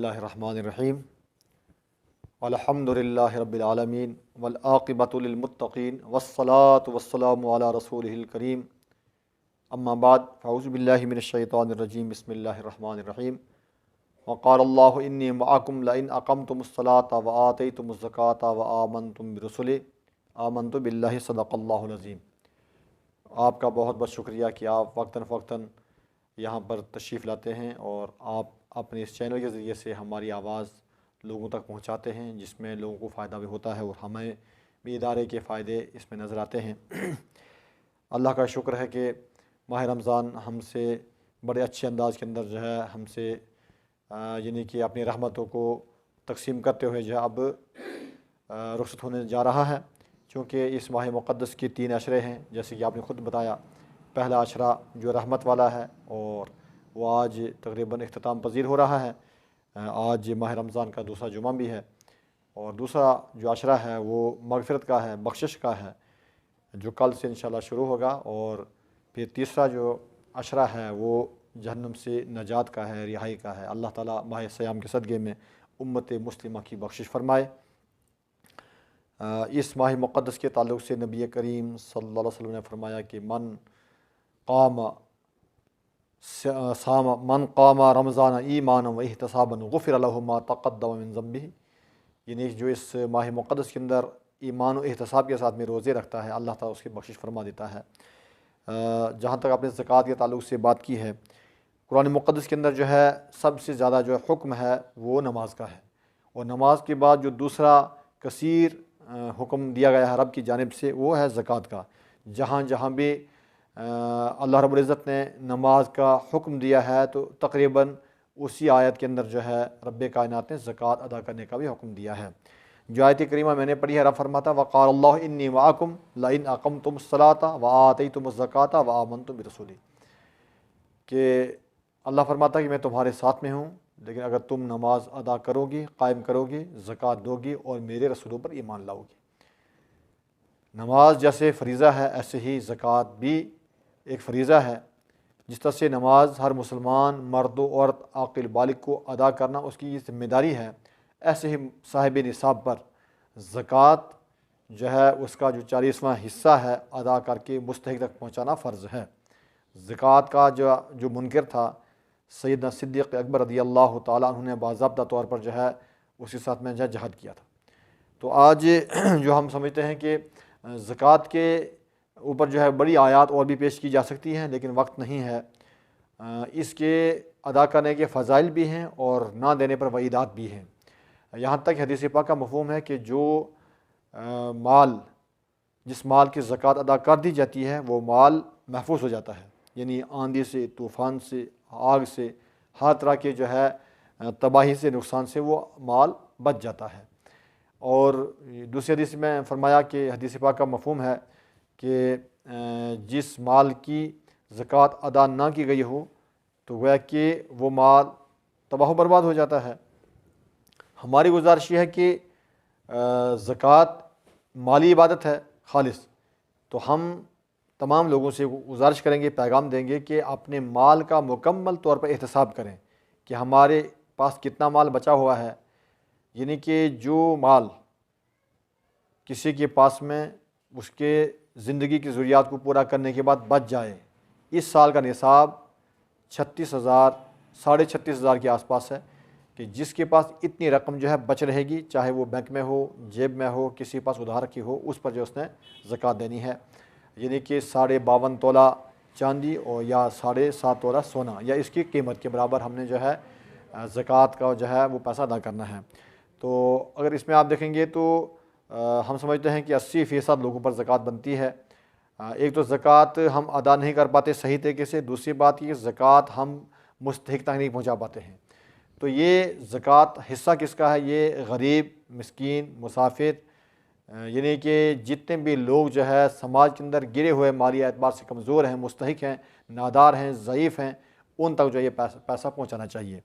اللہ الرحمن الرحیم الحمد للہ رب العالمین والعاقبۃ للمتقین والصلاۃ والسلام علی رسولہ الکریم اما بعد فاعوذ باللہ من الشیطان الرجیم بسم اللہ الرحمن الرحیم وقال اللہ انی معکم لئن اقمتم الصلاۃ وآتیتم الزکاۃ وآمنتم برسلی آمنت باللہ صدق اللہ العظیم۔ آپ کا بہت بہت شکریہ کہ آپ وقتاً فوقتاً یہاں پر تشریف لاتے ہیں اور آپ اپنے اس چینل کے ذریعے سے ہماری آواز لوگوں تک پہنچاتے ہیں، جس میں لوگوں کو فائدہ بھی ہوتا ہے اور ہمیں بھی ادارے کے فائدے اس میں نظر آتے ہیں۔ اللہ کا شکر ہے کہ ماہ رمضان ہم سے بڑے اچھے انداز کے اندر جو ہے ہم سے یعنی کہ اپنی رحمتوں کو تقسیم کرتے ہوئے جو ہے اب رخصت ہونے جا رہا ہے، چونکہ اس ماہ مقدس کی 3 عشرے ہیں، جیسے کہ آپ نے خود بتایا۔ پہلا عشرہ جو رحمت والا ہے اور وہ آج تقریباً اختتام پذیر ہو رہا ہے۔ آج ماہ رمضان کا دوسرا جمعہ بھی ہے، اور دوسرا جو عشرہ ہے وہ مغفرت کا ہے، بخشش کا ہے، جو کل سے انشاءاللہ شروع ہوگا۔ اور پھر تیسرا جو عشرہ ہے وہ جہنم سے نجات کا ہے، رہائی کا ہے۔ اللہ تعالیٰ ماہ صیام کے صدقے میں امت مسلمہ کی بخشش فرمائے۔ اس ماہ مقدس کے تعلق سے نبی کریم صلی اللہ علیہ وسلم نے فرمایا کہ من قام رمضان ایمانا و احتسابا غفر له ما تقدم من ذنبه، یعنی جو اس ماہ مقدس کے اندر ایمان و احتساب کے ساتھ میں روزے رکھتا ہے، اللہ تعالیٰ اس کی بخشش فرما دیتا ہے۔ جہاں تک آپ نے زکوٰۃ کے تعلق سے بات کی ہے، قرآن مقدس کے اندر جو ہے سب سے زیادہ جو حکم ہے وہ نماز کا ہے، اور نماز کے بعد جو دوسرا کثیر حکم دیا گیا ہے رب کی جانب سے وہ ہے زکوٰۃ کا۔ جہاں جہاں بھی اللہ رب العزت نے نماز کا حکم دیا ہے تو تقریباً اسی آیت کے اندر جو ہے رب کائنات نے زکوٰۃ ادا کرنے کا بھی حکم دیا ہے۔ جو آیت کریمہ میں نے پڑھی ہے، رب فرماتا وقال اللہ انی معکم لئن اقمتم الصلاۃ وآتیتم الزکاۃ وآمنتم برسولی، کہ اللہ فرماتا کہ میں تمہارے ساتھ میں ہوں، لیکن اگر تم نماز ادا کرو گی، قائم کرو گی، زکوٰۃ دو گی اور میرے رسولوں پر ایمان لاؤ گی۔ نماز جیسے فریضہ ہے ایسے ہی زکوٰۃ بھی ایک فریضہ ہے۔ جس طرح سے نماز ہر مسلمان مرد و عورت عاقل بالغ کو ادا کرنا اس کی ذمہ داری ہے، ایسے ہی صاحب نصاب پر زکوٰۃ جو ہے اس کا جو 40واں حصہ ہے ادا کر کے مستحق تک پہنچانا فرض ہے۔ زکوٰۃ کا جو منکر تھا سیدنا صدیق اکبر رضی اللہ تعالیٰ عنہ نے باضابطہ طور پر جو ہے اس کے ساتھ میں جہاد کیا تھا۔ تو آج جو ہم سمجھتے ہیں کہ زکوٰۃ کے اوپر جو ہے بڑی آیات اور بھی پیش کی جا سکتی ہیں، لیکن وقت نہیں ہے۔ اس کے ادا کرنے کے فضائل بھی ہیں اور نہ دینے پر وعیدات بھی ہیں۔ یہاں تک حدیث پاک کا مفہوم ہے کہ جو جس مال کی زکوٰۃ ادا کر دی جاتی ہے وہ مال محفوظ ہو جاتا ہے، یعنی آندھی سے، طوفان سے، آگ سے، ہر طرح کے جو ہے تباہی سے، نقصان سے وہ مال بچ جاتا ہے۔ اور دوسری حدیث میں فرمایا کہ حدیث پاک کا مفہوم ہے کہ جس مال کی زکوٰۃ ادا نہ کی گئی ہو تو گویا کہ وہ مال تباہ و برباد ہو جاتا ہے۔ ہماری گزارش یہ ہے کہ زکوٰۃ مالی عبادت ہے خالص، تو ہم تمام لوگوں سے گزارش کریں گے، پیغام دیں گے کہ اپنے مال کا مکمل طور پر احتساب کریں کہ ہمارے پاس کتنا مال بچا ہوا ہے، یعنی کہ جو مال کسی کے پاس میں اس کے زندگی کی ضروریات کو پورا کرنے کے بعد بچ جائے۔ اس سال کا نصاب 36,000 36,500 کے آس پاس ہے، کہ جس کے پاس اتنی رقم جو ہے بچ رہے گی، چاہے وہ بینک میں ہو، جیب میں ہو، کسی پاس ادھار رکھی ہو، اس پر جو اس نے زکوٰۃ دینی ہے، یعنی کہ 52.5 تولہ چاندی اور یا 7.5 تولہ سونا، یا اس کی قیمت کے برابر ہم نے جو ہے زکوٰۃ کا جو ہے وہ پیسہ ادا کرنا ہے۔ تو اگر اس میں آپ دیکھیں گے تو ہم سمجھتے ہیں کہ 80% لوگوں پر زکوٰۃ بنتی ہے۔ ایک تو زکوٰۃ ہم ادا نہیں کر پاتے صحیح طریقے سے، دوسری بات یہ زکوٰۃ ہم مستحق تک نہیں پہنچا پاتے ہیں۔ تو یہ زکوٰۃ حصہ کس کا ہے؟ یہ غریب، مسکین، مسافر، یعنی کہ جتنے بھی لوگ جو ہے سماج کے اندر گرے ہوئے، مالی اعتبار سے کمزور ہیں، مستحق ہیں، نادار ہیں، ضعیف ہیں، ان تک جو یہ پیسہ پہنچانا چاہیے۔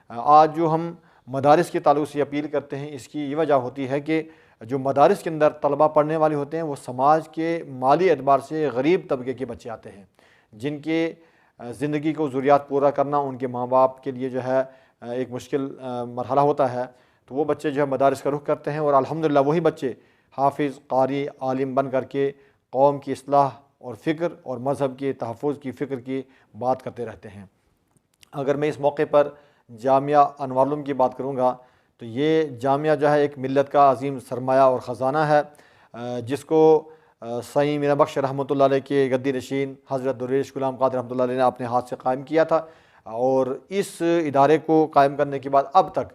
آج جو ہم مدارس کے تعلق سے اپیل کرتے ہیں، اس کی یہ وجہ ہوتی ہے کہ جو مدارس کے اندر طلبہ پڑھنے والے ہوتے ہیں وہ سماج کے مالی اعتبار سے غریب طبقے کے بچے آتے ہیں، جن کے زندگی کو ضروریات پورا کرنا ان کے ماں باپ کے لیے جو ہے ایک مشکل مرحلہ ہوتا ہے تو وہ بچے جو ہے مدارس کا رخ کرتے ہیں، اور الحمدللہ وہی بچے حافظ، قاری، عالم بن کر کے قوم کی اصلاح اور فکر اور مذہب کے تحفظ کی فکر کی بات کرتے رہتے ہیں۔ اگر میں اس موقع پر جامعہ انوار العلوم کی بات کروں گا تو یہ جامعہ جو ہے ایک ملت کا عظیم سرمایہ اور خزانہ ہے، جس کو سائیں میاں بخش رحمۃ اللہ علیہ کے گدی نشین حضرت درویش غلام قادر رحمۃ اللہ علیہ نے اپنے ہاتھ سے قائم کیا تھا، اور اس ادارے کو قائم کرنے کے بعد اب تک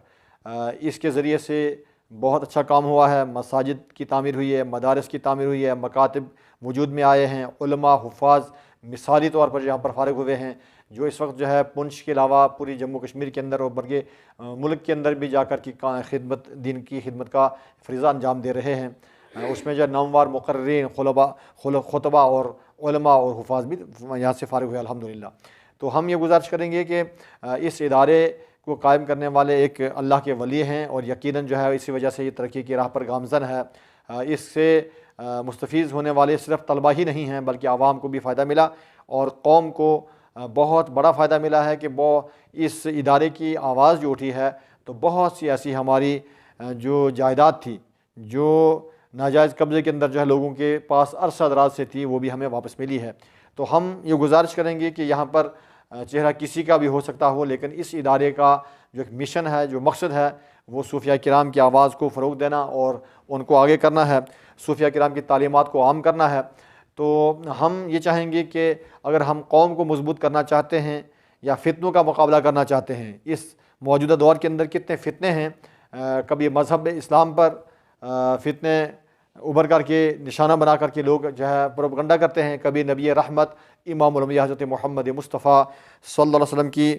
اس کے ذریعے سے بہت اچھا کام ہوا ہے۔ مساجد کی تعمیر ہوئی ہے، مدارس کی تعمیر ہوئی ہے، مکاتب وجود میں آئے ہیں، علماء حفاظ مثالی طور پر یہاں پر فارغ ہوئے ہیں، جو اس وقت جو ہے پنچ کے علاوہ پوری جموں کشمیر کے اندر اور بلکہ ملک کے اندر بھی جا کر کی خدمت، دین کی خدمت کا فریضہ انجام دے رہے ہیں۔ اس میں جو ہے نامور مقررین، خطبہ اور علماء اور حفاظ بھی یہاں سے فارغ ہوئے الحمدللہ۔ تو ہم یہ گزارش کریں گے کہ اس ادارے کو قائم کرنے والے ایک اللہ کے ولی ہیں، اور یقیناً جو ہے اسی وجہ سے یہ ترقی کی راہ پر گامزن ہے۔ اس سے مستفیض ہونے والے صرف طلبہ ہی نہیں ہیں بلکہ عوام کو بھی فائدہ ملا، اور قوم کو بہت بڑا فائدہ ملا ہے کہ وہ اس ادارے کی آواز جو اٹھی ہے تو بہت سی ایسی ہماری جو جائیداد تھی جو ناجائز قبضے کے اندر جو ہے لوگوں کے پاس عرصہ دراز سے تھی وہ بھی ہمیں واپس ملی ہے۔ تو ہم یہ گزارش کریں گے کہ یہاں پر چہرہ کسی کا بھی ہو سکتا ہو، لیکن اس ادارے کا جو ایک مشن ہے، جو مقصد ہے، وہ صوفیہ کرام کی آواز کو فروغ دینا اور ان کو آگے کرنا ہے، صوفیہ کرام کی تعلیمات کو عام کرنا ہے۔ تو ہم یہ چاہیں گے کہ اگر ہم قوم کو مضبوط کرنا چاہتے ہیں یا فتنوں کا مقابلہ کرنا چاہتے ہیں، اس موجودہ دور کے اندر کتنے فتنے ہیں، کبھی مذہب اسلام پر فتنے ابھر کر کے نشانہ بنا کر کے لوگ جو ہے پروپیگنڈا کرتے ہیں، کبھی نبی رحمت امام الانبیاء حضرت محمد مصطفیٰ صلی اللہ علیہ وسلم کی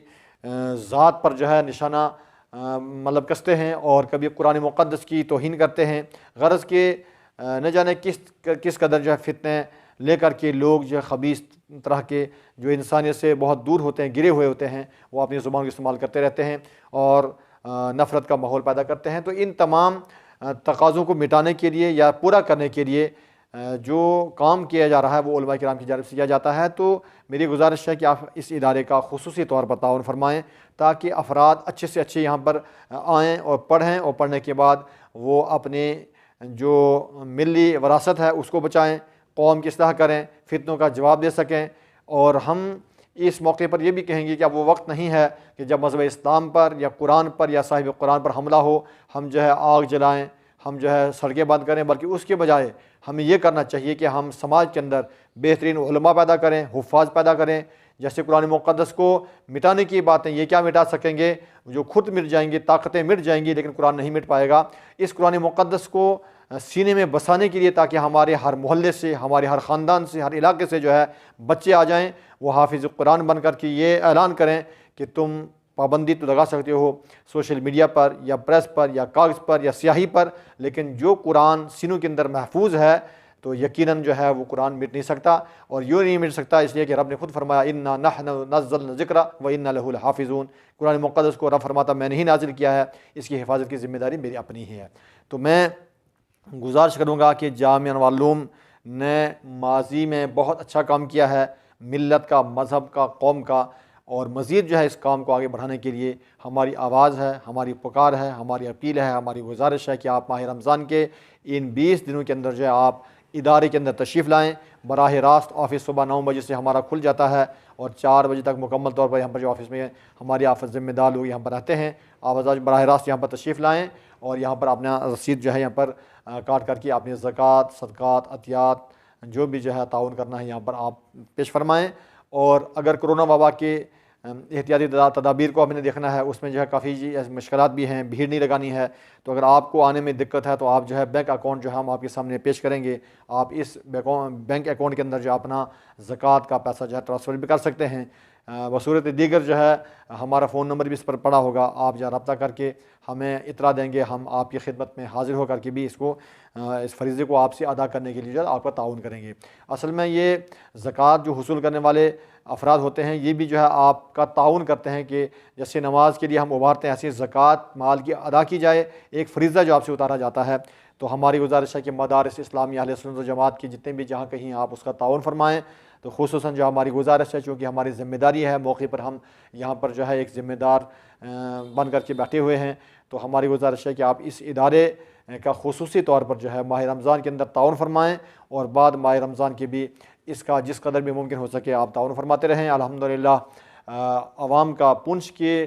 ذات پر جو ہے نشانہ مطلب کستے ہیں، اور کبھی قرآن مقدس کی توہین کرتے ہیں، غرض کہ نہ جانے کس قدر جو ہے فتنے لے کر کے لوگ جو ہے خبیث طرح کے جو انسانیت سے بہت دور ہوتے ہیں، گرے ہوئے ہوتے ہیں، وہ اپنی زبان کا استعمال کرتے رہتے ہیں اور نفرت کا ماحول پیدا کرتے ہیں۔ تو ان تمام تقاضوں کو مٹانے کے لیے یا پورا کرنے کے لیے جو کام کیا جا رہا ہے وہ علماء کرام کی جانب سے کیا جاتا ہے۔ تو میری گزارش ہے کہ آپ اس ادارے کا خصوصی طور پر تعاون فرمائیں تاکہ افراد اچھے سے اچھے یہاں پر آئیں اور پڑھیں، اور پڑھنے کے بعد وہ اپنے جو ملی وراثت ہے اس کو بچائیں، قوم کی اصلاح کریں، فتنوں کا جواب دے سکیں۔ اور ہم اس موقع پر یہ بھی کہیں گے کہ اب وہ وقت نہیں ہے کہ جب مذہب اسلام پر یا قرآن پر یا صاحب قرآن پر حملہ ہو ہم جو ہے آگ جلائیں، ہم جو ہے سڑکیں بند کریں، بلکہ اس کے بجائے ہمیں یہ کرنا چاہیے کہ ہم سماج کے اندر بہترین علماء پیدا کریں، حفاظ پیدا کریں۔ جیسے قرآن مقدس کو مٹانے کی باتیں یہ کیا مٹا سکیں گے، جو خود مٹ جائیں گی، طاقتیں مٹ جائیں گی، لیکن قرآن نہیں مٹ پائے گا۔ اس قرآن مقدس کو سینے میں بسانے کے لیے تاکہ ہمارے ہر محلے سے، ہمارے ہر خاندان سے، ہر علاقے سے جو ہے بچے آ جائیں، وہ حافظ قرآن بن کر کے یہ اعلان کریں کہ تم پابندی تو لگا سکتے ہو سوشل میڈیا پر یا پریس پر یا کاغذ پر یا سیاہی پر، لیکن جو قرآن سینوں کے اندر محفوظ ہے تو یقیناً جو ہے وہ قرآن مٹ نہیں سکتا، اور یوں نہیں مٹ سکتا اس لیے کہ رب نے خود فرمایا انا نحن نزلنا الذکر و انا لہ لحافظون۔ قرآن مقدس کو رب فرماتا میں نے ہی نازل کیا ہے، اس کی حفاظت کی ذمہ داری میری اپنی ہی ہے۔ تو میں گزارش کروں گا کہ جامعہ انوار العلوم نے ماضی میں بہت اچھا کام کیا ہے ملت کا، مذہب کا، قوم کا، اور مزید جو ہے اس کام کو آگے بڑھانے کے لیے ہماری آواز ہے، ہماری پکار ہے، ہماری اپیل ہے، ہماری گزارش ہے کہ آپ ماہ رمضان کے ان 20 دنوں کے اندر جو ہے آپ ادارے کے اندر تشریف لائیں۔ براہ راست آفس صبح 9 بجے سے ہمارا کھل جاتا ہے اور 4 بجے تک مکمل طور پر یہاں پر جو آفس میں ہماری آفس ذمہ دار لوگ یہاں پر رہتے ہیں، آپ براہ راست یہاں پر تشریف لائیں اور یہاں پر اپنا رسید جو ہے یہاں پر کاٹ کر کے اپنی زکوٰۃ، صدقات، عطیات جو بھی جو ہے تعاون کرنا ہے یہاں پر آپ پیش فرمائیں۔ اور اگر کرونا وبا کے احتیاطی تدابیر کو ہم نے دیکھنا ہے، اس میں جو ہے کافی مشکلات بھی ہیں، بھیڑ نہیں لگانی ہے، تو اگر آپ کو آنے میں دقت ہے تو آپ جو ہے بینک اکاؤنٹ جو ہے ہم آپ کے سامنے پیش کریں گے، آپ اس بینک اکاؤنٹ کے اندر جو اپنا زکوٰۃ کا پیسہ جو ہے ٹرانسفر بھی کر سکتے ہیں۔ بصورت دیگر جو ہے ہمارا فون نمبر بھی اس پر پڑا ہوگا، آپ جو رابطہ کر کے ہمیں اطلاع دیں گے، ہم آپ کی خدمت میں حاضر ہو کر کے بھی اس فریضے کو آپ سے ادا کرنے کے لیے جو ہے آپ کا تعاون کریں گے۔ اصل میں یہ زکوٰۃ جو حصول کرنے والے افراد ہوتے ہیں یہ بھی جو ہے آپ کا تعاون کرتے ہیں کہ جیسے نماز کے لیے ہم ابھارتے ہیں ایسے زکوٰۃ مال کی ادا کی جائے، ایک فریضہ جو آپ سے اتارا جاتا ہے۔ تو ہماری گزارش ہے کہ مدارس اسلامی اہل سنت و جماعت کی جتنے بھی جہاں کہیں آپ اس کا تعاون فرمائیں۔ تو تو خصوصاً جو ہماری گزارش ہے، چونکہ ہماری ذمہ داری ہے، موقع پر ہم یہاں پر جو ہے ایک ذمہ دار بن کر کے بیٹھے ہوئے ہیں، تو ہماری گزارش ہے کہ آپ اس ادارے کا خصوصی طور پر جو ہے ماہ رمضان کے اندر تعاون فرمائیں، اور بعد ماہ رمضان کے بھی اس کا جس قدر بھی ممکن ہو سکے آپ تعاون فرماتے رہیں۔ الحمدللہ عوام کا پونچھ کے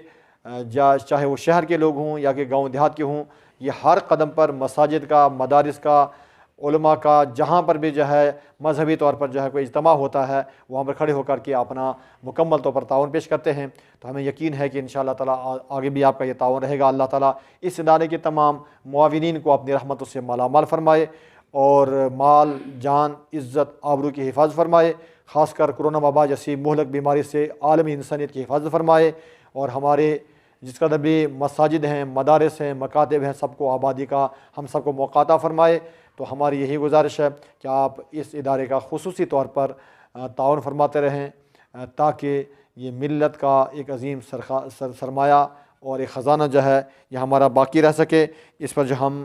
چاہے وہ شہر کے لوگ ہوں یا کہ گاؤں دیہات کے ہوں، یہ ہر قدم پر مساجد کا، مدارس کا، علماء کا، جہاں پر بھی جو ہے مذہبی طور پر جو ہے کوئی اجتماع ہوتا ہے، وہاں پر کھڑے ہو کر کے اپنا مکمل طور پر تعاون پیش کرتے ہیں۔ تو ہمیں یقین ہے کہ انشاءاللہ تعالیٰ آگے بھی آپ کا یہ تعاون رہے گا۔ اللہ تعالیٰ اس ادارے کے تمام معاونین کو اپنی رحمتوں سے مالا مال فرمائے، اور مال، جان، عزت، آبرو کی حفاظت فرمائے، خاص کر کرونا وبا جیسی مہلک بیماری سے عالمی انسانیت کی حفاظت فرمائے، اور ہمارے جس قدر بھی مساجد ہیں، مدارس ہیں، مکاتب ہیں، سب کو آبادی کا ہم سب کو موقع عطا فرمائے۔ تو ہماری یہی گزارش ہے کہ آپ اس ادارے کا خصوصی طور پر تعاون فرماتے رہیں، تاکہ یہ ملت کا ایک عظیم سرمایہ اور ایک خزانہ جو ہے یہ ہمارا باقی رہ سکے۔ اس پر جو ہم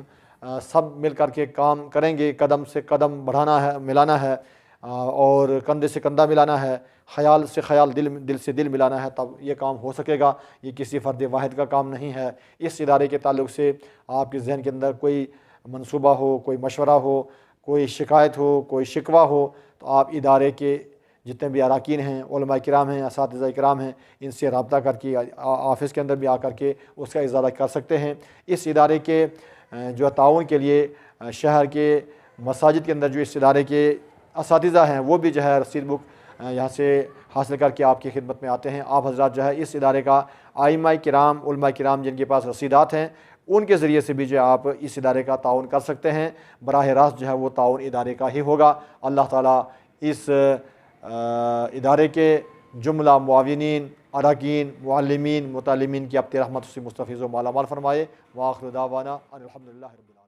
سب مل کر کے کام کریں گے، قدم سے قدم بڑھانا ہے، ملانا ہے، اور کندھے سے کندھا ملانا ہے، خیال سے خیال، دل سے دل ملانا ہے، تب یہ کام ہو سکے گا۔ یہ کسی فرد واحد کا کام نہیں ہے۔ اس ادارے کے تعلق سے آپ کے ذہن کے اندر کوئی منصوبہ ہو، کوئی مشورہ ہو، کوئی شکایت ہو، کوئی شکوہ ہو، تو آپ ادارے کے جتنے بھی اراکین ہیں، علماء کرام ہیں، اساتذہ کرام ہیں، ان سے رابطہ کر کے آفس کے اندر بھی آ کر کے اس کا اضافہ کر سکتے ہیں۔ اس ادارے کے جو تعاون کے لیے شہر کے مساجد کے اندر جو اس ادارے کے اساتذہ ہیں، وہ بھی جو ہے رسید بک یہاں سے حاصل کر کے آپ کی خدمت میں آتے ہیں۔ آپ حضرات جو ہے اس ادارے کا ائمہ کرام، علماء کرام جن کے پاس رسیدات ہیں، ان کے ذریعے سے بھی جو آپ اس ادارے کا تعاون کر سکتے ہیں۔ براہ راست جو ہے وہ تعاون ادارے کا ہی ہوگا۔ اللہ تعالیٰ اس ادارے کے جملہ معاونین، اراکین، معلمین، متعلمین کی اپنی رحمت سے مستفیض و مالا مال فرمائے۔ وآخر دعوانا ان الحمدللہ رب العالمین۔